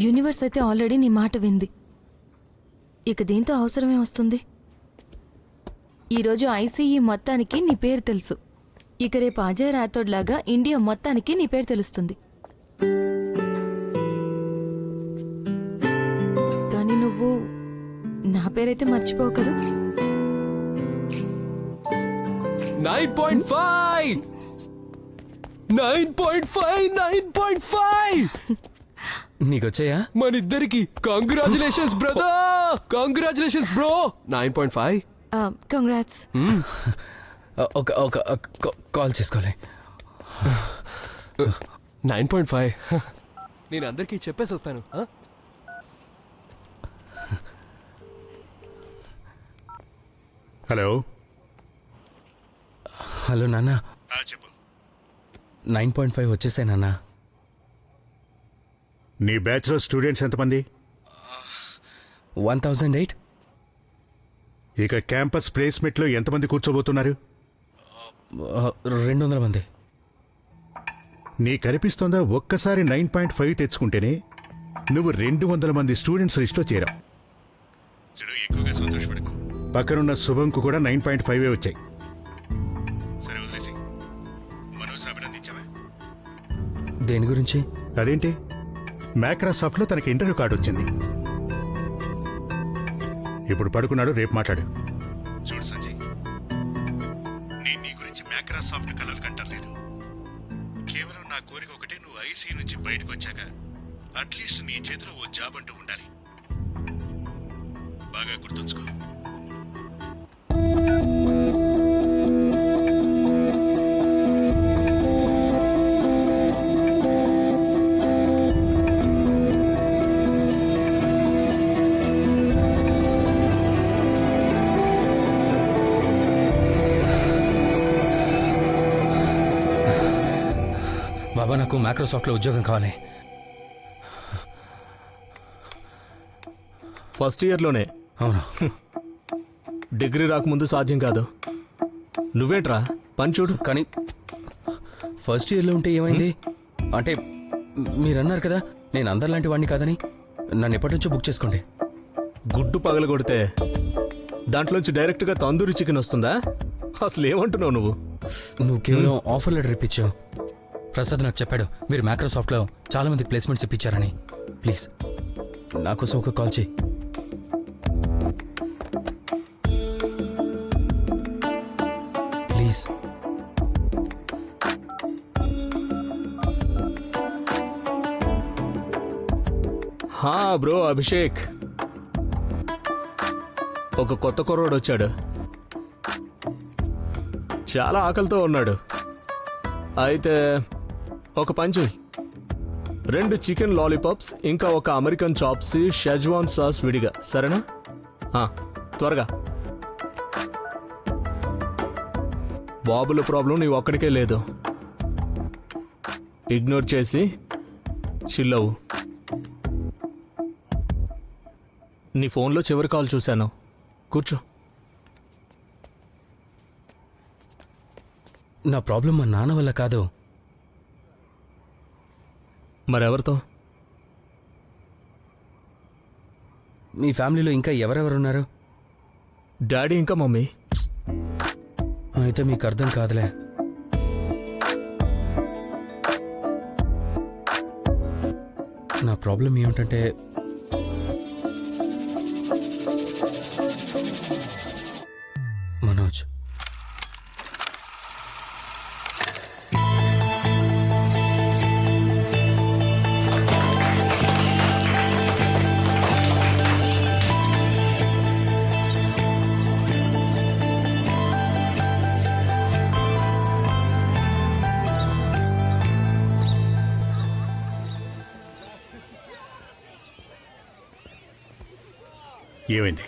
Universe అయితే already నీ మాట వింది. ఇక దీంతో అవసరమే వస్తుంది. ఈరోజు ఐసీఈ మొత్తానికి నీ పేరు తెలుసు. ఇక రేపు అజయ్ రాథోడ్ లాగా ఇండియా మొత్తానికి నీ పేరు తెలుస్తుంది. కానీ నువ్వు నా పేరైతే మర్చిపోవు కదా. 9.5 నీకొచ్చాయా? మన ఇద్దరికి congratulations brother, congratulations bro. 9.5. Congrats. ఒక కాల్ చేసుకోలే. 9.5 నేను అందరికీ చెప్పేసి వస్తాను. హలో హలో నాన్న, చెప్పు. 9.5 వచ్చేసాయి నాన్న. నీ బ్యాచ్లో స్టూడెంట్స్ ఎంతమంది? 1008. ఇక క్యాంపస్ ప్లేస్మెంట్లో ఎంతమంది కూర్చోబోతున్నారు? 200 మంది. నీ కనిపిస్తోందా? ఒక్కసారి 9.5 తెచ్చుకుంటేనే నువ్వు 200 మంది స్టూడెంట్స్ లిస్ట్లో చేరావు. ఎక్కువగా సంతోషపడకు. పక్కనున్న శుభంకు కూడా 9.5 వచ్చాయి. సరే వదిలేసి. మనోజ్ అభినందించావా? దేని గురించి? అదేంటి, మైక్రోసాఫ్ట్లో తనకి ఇంటర్వ్యూ కార్డు వచ్చింది. ఇప్పుడు పడుకున్నాడు, రేపు మాట్లాడు. చూడు సంజయ్, నేను నీ గురించి మైక్రోసాఫ్ట్ కలర్ కంటలేదు. కేవలం నా కోరిక ఒకటే, నువ్వు ఐసీ నుంచి బయటకు వచ్చాక అట్లీస్ట్ నీ చేతిలో ఓ జాబ్ అంటూ ఉండాలి. బాగా గుర్తుంచుకో. బాబా, నాకు మైక్రోసాఫ్ట్లో ఉద్యోగం కావాలి. ఫస్ట్ ఇయర్లోనే? అవును. డిగ్రీ రాకముందు సాధ్యం కాదు. నువ్వేంట్రా పని చూడు. కానీ ఫస్ట్ ఇయర్లో ఉంటే ఏమైంది అంటే, మీరన్నారు కదా నేను అందరిలాంటి వాడిని కాదని. నన్ను ఎప్పటి నుంచో బుక్ చేసుకోండి. గుడ్డు పగల కొడితే దాంట్లోంచి డైరెక్ట్గా తందూరి చికెన్ వస్తుందా? అసలు ఏమంటున్నావు నువ్వు? నువ్వు కేవలం ఆఫర్ లెటర్ ఇప్పించావు. ప్రసాద్ నాకు చెప్పాడు మీరు మైక్రోసాఫ్ట్లో చాలా మందికి ప్లేస్మెంట్స్ ఇప్పించారని. ప్లీజ్ నా కోసం ఒక కాల్ చేయి. ప్లీజ్. హా బ్రో అభిషేక్, ఒక కొత్త కుర్రోడు వచ్చాడు. చాలా ఆకలితో ఉన్నాడు. అయితే ఒక పంచు, 2 చికెన్ లాలీపాప్స్, ఇంకా ఒక అమెరికన్ చాప్స్, షెజ్వాన్ సాస్ విడిగా, సరేనా? త్వరగా. బాబుల ప్రాబ్లం నీవు ఒక్కడికే లేదు. ఇగ్నోర్ చేసి చిల్లవు. నీ ఫోన్లో చివరి కాల్ చూశాను. కూర్చో. నా ప్రాబ్లం మా నాన్న వల్ల కాదు. మరెవరితో? మీ ఫ్యామిలీలో ఇంకా ఎవరెవరున్నారు? డాడీ ఇంకా మమ్మీ. అయితే మీకు అర్థం కాదులే. నా ప్రాబ్లం ఏమిటంటే, మనోజ్. ఏమైంది?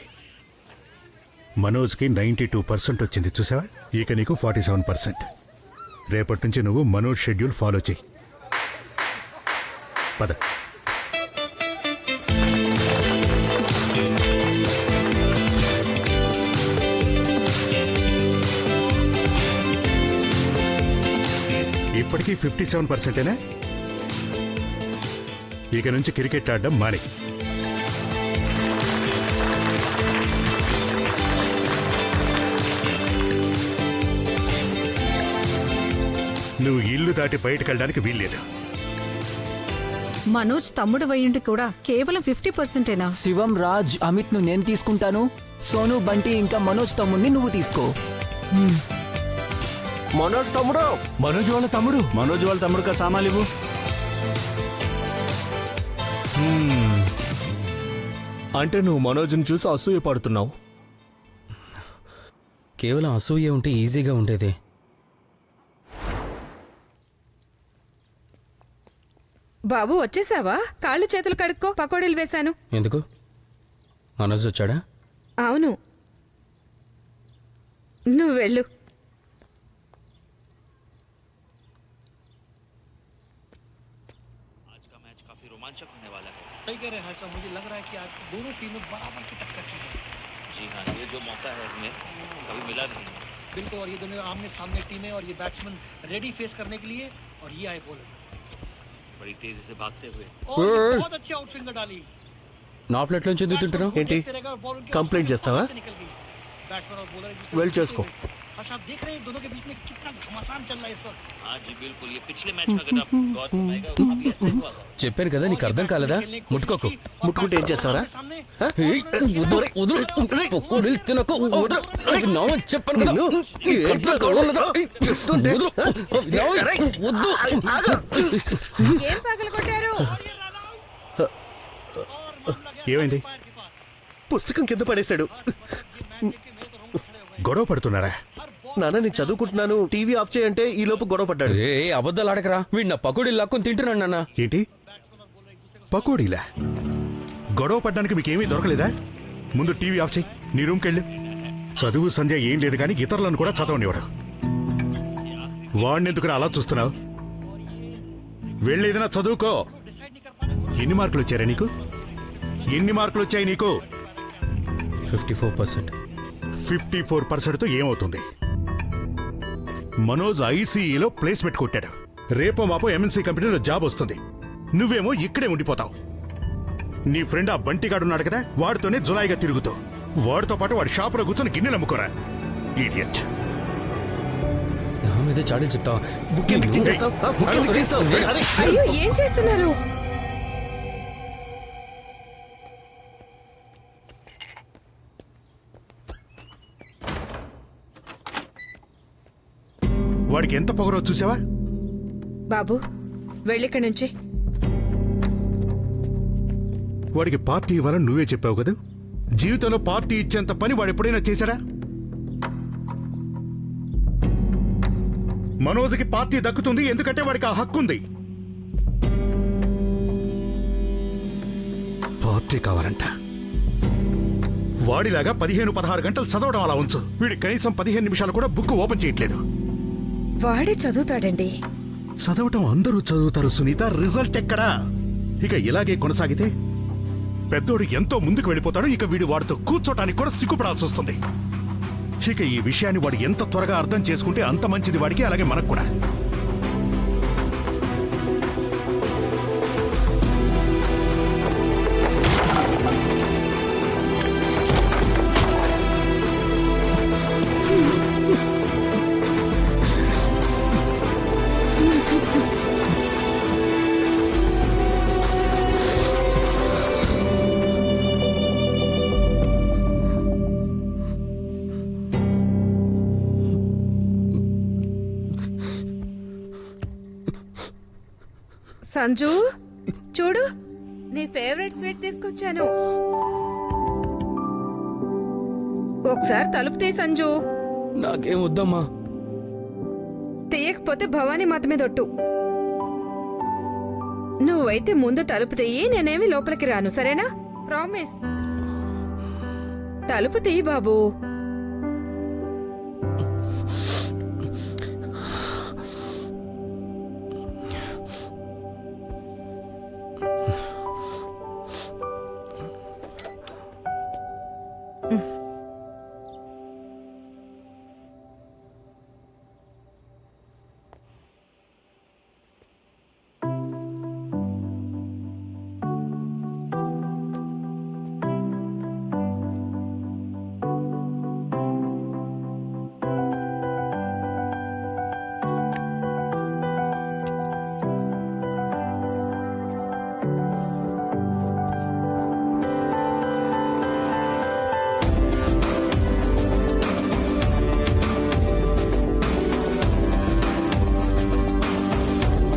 మనోజ్కి 92% వచ్చింది చూసావా? ఇక నీకు 47%. రేపటి నుంచి నువ్వు మనోజ్ షెడ్యూల్ ఫాలో చేయి. పద. ఇప్పటికీ 57%. ఇక నుంచి క్రికెట్ ఆడడం మాని. నువ్వు ఇల్లు దాటి బయటకు వెళ్ళడానికి వీల్లేదు. మనోజ్ తమ్ముడు వయ్యుండి కూడా కేవలం 50%ఏనా? శివం, రాజ్, అమిత్ ను నేను తీసుకుంటాను. సోను, బంటి ఇంకా మనోజ్ తమ్ముడిని నువ్వు తీసుకో. మనోజ్ తమ్ముడు, మనోజ్ వాళ్ళ తమ్ముడు, మనోజ్ వాళ్ళ తమ్ముడు సామాన్లు ఇవ్వు. అంటే నువ్వు మనోజ్ని చూసి అసూయ పడుతున్నావు. కేవలం అసూయ ఉంటే ఈజీగా ఉండేది. బాబు వచ్చేసావా? కాళ్ళు చేతులు కడుక్కో, పకోడీలు వేశాను. ఎందుకు? మనోజ్ వచ్చాడా? అవును, నువ్వు వెళ్ళు. सही कह रहे हैं हर्षा, मुझे लग रहा है कि आज दोनों टीमें बराबर की टक्कर की हैं। जी हाँ, ये जो मौका है इसमें कभी मिला नहीं। बिल्कुल, और ये दोनों आमने सामने टीमें और ये बैट्समैन रेडी फेस करने के लिए, और ये आए बॉलर बड़ी तेजी से भागते हुए और ये बहुत अच्छी आउट स्विंगर डाली। నా ప్లేట్ నుంచి ఎందుకు తింటున్నావు? ఏంటి కంప్లైంట్ చేస్తావా? बैट्समैन और बॉलर వెళ్ళి చేసుకో. हर्षा, आप देख रहे हैं दोनों के बीच में कितना घमासान चल रहा है इस वक्त। हाँ जी बिल्कुल, ये पिछले मैच में अगर आप गौर फरमाएगा अभी ऐसे हुआ था। చెప్పాను కదా, నీకు అర్థం కాలేదా? ముట్టుకోకు. ముట్టుకుంటే ఏం చేస్తావరా? ఏయ్, వదరు, వదరు, పకోడీలు తినకు, వదరు. నీకు నా వల్ల చెప్పాను కదా. నీకు అర్థం కావాలదా? వదరు. వద్దు. ఏం పగలు కొట్టారు? ఏమైంది? పుస్తకం కింద పడేశాడు. గొడవ పడుతున్నారా? నాన్న నేను చదువుకుంటున్నాను, టీవీ ఆఫ్ చేయంటే ఈ లోపు గొడవ పడ్డాడు. ఏ అబద్ధాలు ఆడకరా. వీడు నా పకోడీలు లాక్కొని తింటున్నాడు నాన్న. ఏంటి పకోడీలా? గొడవ పడ్డానికి మీకేమీ దొరకలేదా? ముందు టీవీ ఆఫ్ చేయి, నీ రూమ్కి వెళ్ళు. చదువు సంధ్య ఏం లేదు కానీ ఇతరులను కూడా చదవనివాడు. వాడినెందుకురా అలా చూస్తున్నావు? వెళ్ళేదైనా చదువుకో. ఎన్ని మార్కులు వచ్చారా నీకు? ఎన్ని మార్కులు వచ్చాయి నీకు? 54%. 54%తో ఏమవుతుంది? మనోజ్ ఐసీఈలో ప్లేస్మెంట్ కొట్టాడు. రేపో మాపో ఎంఎన్సీ కంపెనీలో జాబ్ వస్తుంది. నువ్వేమో ఇక్కడే ఉండిపోతావు. నీ ఫ్రెండ్ ఆ బంటిగాడున్నాడు కదా, వాడితోనే జులాయిగా తిరుగుతూ, వాడితో పాటు వాడి షాపులో కూర్చొని గిన్నెలు అమ్ముకోరా. ఈడియట్. నా మీద చాడీలు చెప్తావా? బుక్ ఎందుకు చించేస్తావ్? బుక్ ఎందుకు చించేస్తావ్? అరే, అయ్యో, ఏం చేస్తున్నారు? వాడికి ఎంత పొగరో చూసావా? బాబు వెళ్ళిక్కడి నుంచి. వాడికి పార్టీ ఇవ్వాలని నువ్వే చెప్పావు కదా. జీవితంలో పార్టీ ఇచ్చేంత పని వాడు ఎప్పుడైనా చేశాడా? మనోజ్కి పార్టీ దక్కుతుంది ఎందుకంటే వాడికి ఆ హక్కు ఉంది. పార్టీ కావాలంట. వాడిలాగా 15-16 గంటలు చదవడం అలా ఉంచు. వీడి కనీసం 15 నిమిషాలు కూడా బుక్ ఓపెన్ చేయట్లేదు. వాడే చదువుతాడండి. చదవటం అందరూ చదువుతారు సునీత, రిజల్ట్ ఎక్కడా? ఇక ఇలాగే కొనసాగితే పెద్దోడు ఎంతో ముందుకు వెళ్ళిపోతాడు. ఇక వీడు వాడితో కూర్చోటానికి కూడా సిగ్గుపడాల్సి వస్తుంది. ఇక ఈ విషయాన్ని వాడు ఎంత త్వరగా అర్థం చేసుకుంటే అంత మంచిది వాడికి, అలాగే మనకు కూడా. సంజు, చూడు, నీ ఫేవరెట్ స్వీట్ తీసుకొచ్చాను. ఒకసారి తలుపు తీ సంజు. నాకేం వద్దమ్మా. తీయకపోతే భవానీ మాత మీద ఒట్టు. నువ్వైతే ముందు తలుపు తీయి, నేనేమి లోపలికి రాను, సరేనా? ప్రామిస్. తలుపు తీయి బాబు.